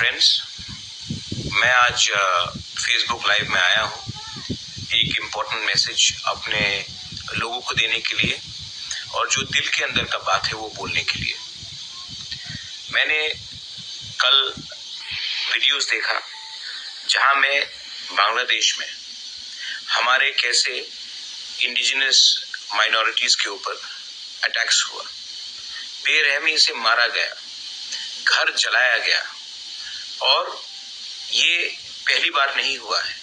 Friends, मैं आज Facebook live में आया हूँ एक इम्पोर्टेंट मैसेज अपने लोगों को देने के लिए और जो दिल के अंदर का बात है वो बोलने के लिए। मैंने कल वीडियोस देखा जहाँ मैं बांग्लादेश में हमारे कैसे इंडिजिनस माइनॉरिटीज़ के ऊपर अटैक्स हुआ, बेरहमी से मारा गया, घर जलाया गया। और ये पहली बार नहीं हुआ है।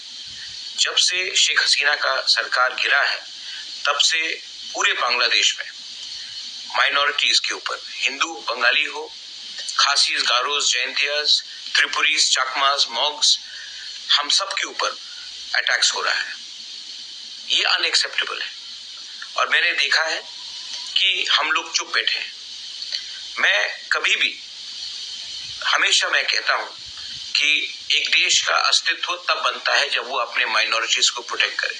जब से शेख हसीना का सरकार गिरा है तब से पूरे बांग्लादेश में माइनॉरिटीज़ के ऊपर, हिंदू बंगाली हो, खासीज, गारोज, जैंतियाज, त्रिपुरीज, चाकमाज, मॉग्स, हम सब के ऊपर अटैक्स हो रहा है। ये अनएक्सेप्टेबल है और मैंने देखा है कि हम लोग चुप बैठे हैं। हमेशा मैं कहता हूं कि एक देश का अस्तित्व तब बनता है जब वो अपने माइनॉरिटीज को प्रोटेक्ट करे।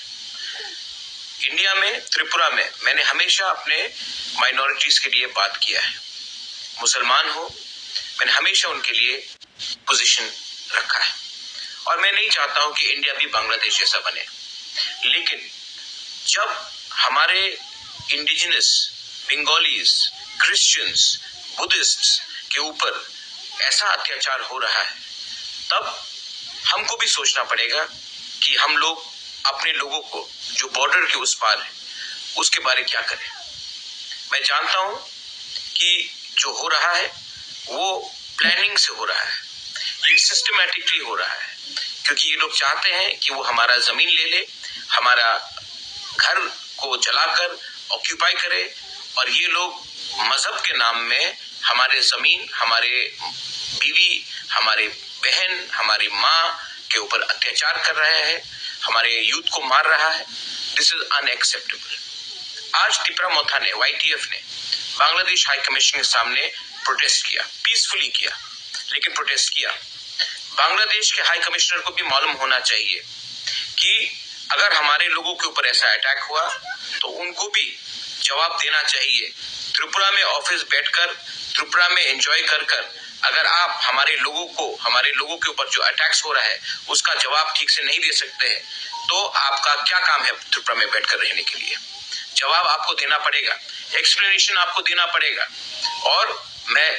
इंडिया में, त्रिपुरा में मैंने हमेशा अपने माइनॉरिटीज के लिए बात किया है। मुसलमान हो, मैंने हमेशा उनके लिए पोजीशन रखा है और मैं नहीं चाहता हूं कि इंडिया भी बांग्लादेश जैसा बने। लेकिन जब हमारे इंडिजिनस बंगालीज, क्रिश्चियंस, बुद्धिस्ट्स के ऊपर ऐसा अत्याचार हो रहा है, तब हमको भी सोचना पड़ेगा कि हम लोग अपने लोगों को जो बॉर्डर के उस पार है उसके बारे क्या करें। मैं जानता हूं कि जो हो रहा है वो प्लानिंग से हो रहा है, ये सिस्टमैटिकली हो रहा है, क्योंकि ये लोग चाहते हैं कि वो हमारा जमीन ले ले, हमारा घर को जलाकर ऑक्यूपाई करे और ये लोग मजहब के नाम में हमारे जमीन, हमारे बीवी, हमारे बहन, हमारी माँ के ऊपर अत्याचार कर रहे हैं, हमारे यूथ को मार रहा है। This is unacceptable. आज तिपरा मोथा ने, YTF ने बांग्लादेश हाई कमीशन के सामने प्रोटेस्ट किया, पीसफुली किया, लेकिन प्रोटेस्ट किया। बांग्लादेश के हाई कमिश्नर को भी मालूम होना चाहिए कि अगर हमारे लोगों के ऊपर ऐसा अटैक हुआ तो उनको भी जवाब देना चाहिए। त्रिपुरा में ऑफिस बैठकर, त्रिपुरा में एंजॉय कर अगर आप हमारे लोगों के ऊपर जो अटैक्स हो रहा है उसका जवाब ठीक से नहीं दे सकते हैं, तो आपका क्या काम है त्रिपुरा में बैठकर रहने के लिए? जवाब आपको देना पड़ेगा, एक्सप्लेनेशन आपको देना पड़ेगा। और मैं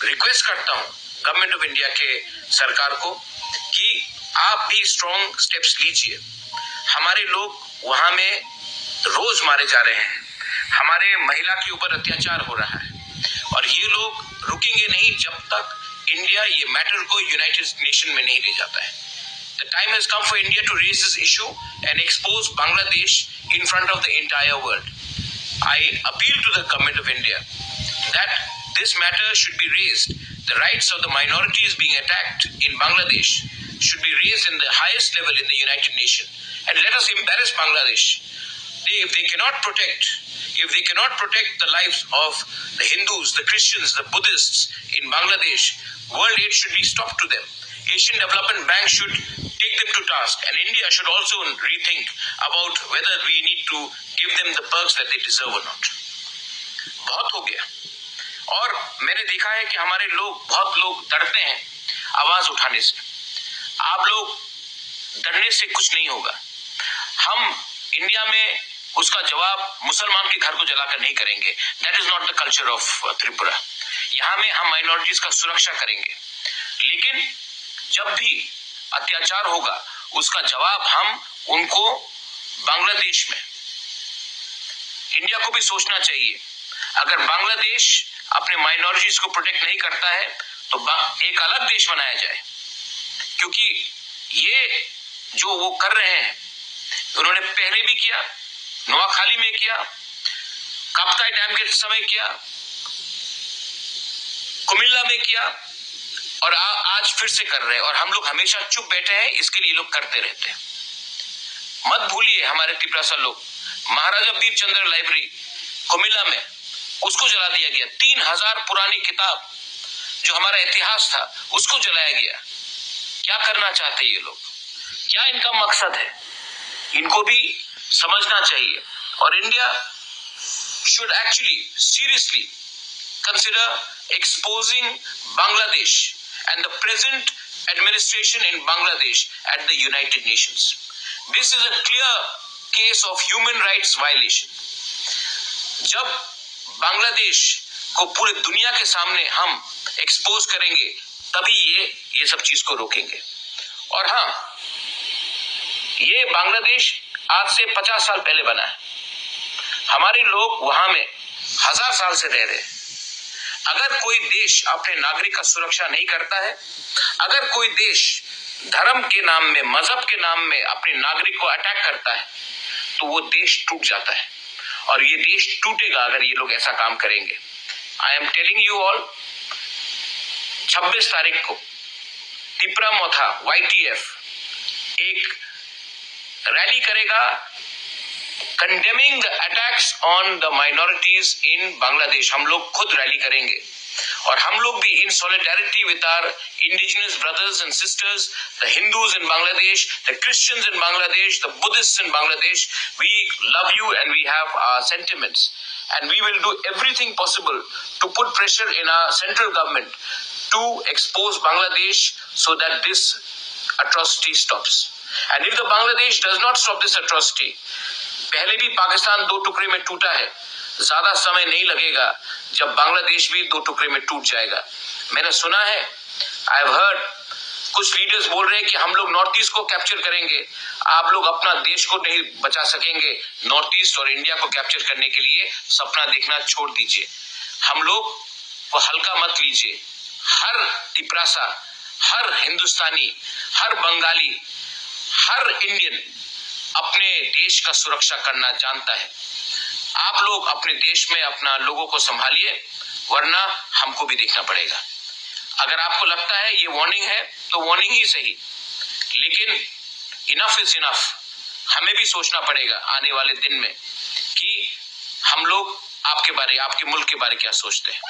रिक्वेस्ट करता हूं गवर्नमेंट ऑफ इंडिया के सरकार को कि आप भी स्ट्रॉन्ग स्टेप्स लीजिए। हमारे लोग वहां में रोज मारे जा रहे हैं, हमारे महिला के ऊपर अत्याचार हो रहा है और ये लोग रुकेंगे नहीं जब तक इंडिया ये मैटर को यूनाइटेड नेशन में नहीं ले जाता है। The time has come for India to raise this issue and expose Bangladesh in front of the entire world. I appeal to the government of India that this matter should be raised. The rights of the minorities being attacked in Bangladesh should be raised in the highest level in the United Nations. And let us embarrass Bangladesh. If they cannot protect the lives of the Hindus, the Christians, the Buddhists in Bangladesh, world aid should be stopped to them. Asian Development Bank should take them to task, and India should also rethink about whether we need to give them the perks that they deserve or not. बहुत हो गया। और मैंने देखा है कि हमारे बहुत लोग डरते हैं आवाज उठाने से। आप लोग डरने से कुछ नहीं होगा। हम इंडिया में उसका जवाब मुसलमान के घर को जलाकर नहीं करेंगे। That is not the culture of Tripura. यहाँ में हम माइनॉरिटीज का सुरक्षा करेंगे, लेकिन जब भी अत्याचार होगा उसका जवाब हम उनको बांग्लादेश में, इंडिया को भी सोचना चाहिए। अगर बांग्लादेश अपने माइनॉरिटीज को प्रोटेक्ट नहीं करता है तो एक अलग देश बनाया जाए, क्योंकि ये जो वो कर रहे हैं उन्होंने पहले भी किया, नोआखाली में किया, काप्ताई डैम के समय किया, कुमिल्ला में किया और आज फिर से कर रहे हैं। और हम लोग हमेशा चुप बैठे हैं, इसके लिए लोग करते रहते हैं। मत भूलिए हमारे तिपरासा लोग, महाराजा बीर चंद्र लाइब्रेरी कुमिल्ला में उसको जला दिया गया। 3000 पुरानी किताब जो हमारा इतिहास था उसको जलाया गया। क्या करना चाहते ये लोग? क्या इनका मकसद है? इनको भी समझना चाहिए। और India should actually seriously consider exposing Bangladesh and the present administration in Bangladesh at the United Nations. This is a clear case of human rights violation. जब बांग्लादेश को पूरे दुनिया के सामने हम एक्सपोज करेंगे तभी ये सब चीज को रोकेंगे। और हाँ, ये बांग्लादेश आज से 50 साल पहले बना है। हमारे लोग वहां में 1000 साल से रह रहे हैं। अगर कोई देश अपने नागरिक का सुरक्षा नहीं करता है, अगर कोई देश धर्म के नाम में, मजहब के नाम में अपने नागरिक को अटैक करता है, तो वो देश टूट जाता है और ये देश टूटेगा अगर ये लोग ऐसा काम करेंगे। I am telling you all, 26 तारीख को तिप्रामोथा YTF एक रैली करेगा condemning the attacks on the minorities इन बांग्लादेश। हम लोग खुद रैली करेंगे और हम लोग भी इन solidarity with our indigenous brothers and sisters, the Hindus in Bangladesh, the Christians in Bangladesh, the बुद्धिस्ट्स in Bangladesh, we love you and we have our sentiments and we will do everything possible to put pressure in our central government to expose Bangladesh so that this atrocity stops. And if the Bangladesh does not stop this atrocity, पहले भी पाकिस्तान 2 टुकड़े में टूटा है, ज्यादा समय नहीं लगेगा जब बांग्लादेश भी 2 टुकड़े में टूट जाएगा। मैंने सुना है, आई हैव हर्ड, कुछ लीडर्स बोल रहे हैं कि हम लोग नॉर्थ ईस्ट को कैप्चर करेंगे। आप लोग अपना देश को नहीं बचा सकेंगे। नॉर्थ ईस्ट और इंडिया को कैप्चर करने के लिए सपना देखना छोड़ दीजिए। हम लोग को हल्का मत लीजिए। हर तिपरासा, हर हिंदुस्तानी, हर बंगाली, हर इंडियन अपने देश का सुरक्षा करना जानता है। आप लोग अपने देश में अपना लोगों को संभालिए, वरना हमको भी देखना पड़ेगा। अगर आपको लगता है ये वार्निंग है तो वार्निंग ही सही, लेकिन इनफ इज इनफ। हमें भी सोचना पड़ेगा आने वाले दिन में कि हम लोग आपके बारे, आपके मुल्क के बारे क्या सोचते हैं।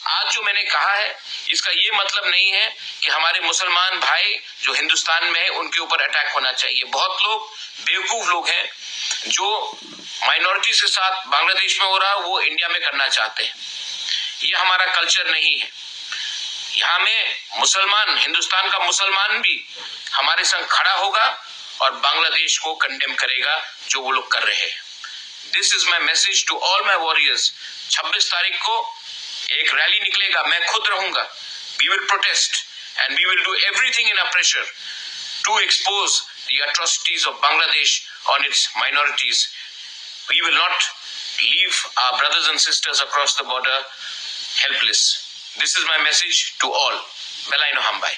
आज जो मैंने कहा है इसका ये मतलब नहीं है कि हमारे मुसलमान भाई जो हिंदुस्तान में है उनके ऊपर अटैक होना चाहिए। बहुत लोग बेवकूफ लोग हैं जो माइनॉरिटीज के साथ बांग्लादेश में हो रहा है वो इंडिया में करना चाहते हैं। ये हमारा कल्चर नहीं है। यहाँ में मुसलमान, हिंदुस्तान का मुसलमान भी हमारे संग खड़ा होगा और बांग्लादेश को कंडेम करेगा जो वो लोग कर रहे हैं। This is my message to all my warriors. 26 तारीख को एक रैली निकलेगा, मैं खुद रहूंगा। We will protest and we will do everything in our pressure to expose the atrocities of Bangladesh on its minorities. We will not leave our brothers and sisters across the border helpless. This is my message to all. Belaino Hambai.